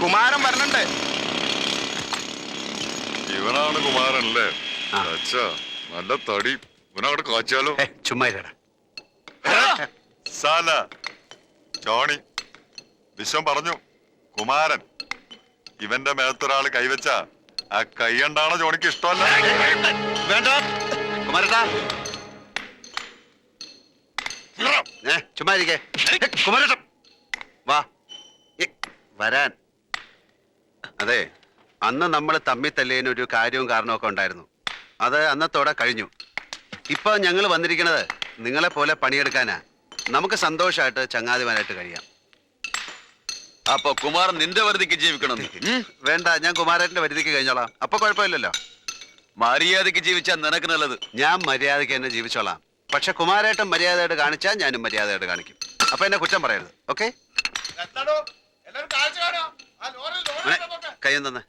കുമാരൻ വരണുണ്ട്. ഇവനാണ് കുമാരനല്ലേ? നല്ല തടി. ഇവനവിടെ കാച്ചാലോ? ചുമ്മാ സാല ജോണി വിശ്വം പറഞ്ഞു കുമാരൻ. ഇവന്റെ മേത്തൊരാള് കൈവച്ച ആ കൈ കണ്ടാണോ ജോണിക്ക് ഇഷ്ടമല്ല? വേണ്ട കുമാരട്ടാ, ചുമ്മാ ഇരിക്കേ. കുമാരട്ട വാ വരാൻ. അതെ, അന്ന് നമ്മൾ തമ്മി തല്ലിയതിന് ഒരു കാര്യവും കാരണമൊക്കെ ഉണ്ടായിരുന്നു. അത് അന്നത്തോടെ കഴിഞ്ഞു. ഇപ്പൊ ഞങ്ങൾ വന്നിരിക്കുന്നത് നിങ്ങളെ പോലെ പണിയെടുക്കാനാ. നമുക്ക് സന്തോഷമായിട്ട് ചങ്ങാതിമാരായിട്ട് കഴിയാം. അപ്പൊ കുമാരൻ നിന്റെ വരുതിക്ക് ജീവിക്കണം? വേണ്ട, ഞാൻ കുമാരന്റെ വരുതിക്ക് കഴിഞ്ഞോളാം. അപ്പൊ കുഴപ്പമില്ലല്ലോ. മര്യാദക്ക് ജീവിച്ചാൽ നിനക്ക് നല്ലത്. ഞാൻ മര്യാദയ്ക്ക് തന്നെ ജീവിച്ചോളാം. പക്ഷെ കുമാരേട്ടൻ മര്യാദയായിട്ട് കാണിച്ചാൽ ഞാനും മര്യാദയായിട്ട് കാണിക്കും. അപ്പൊ എന്നെ കുറ്റം പറയരുത്. ഓക്കെ? കയ്യും തന്നെ.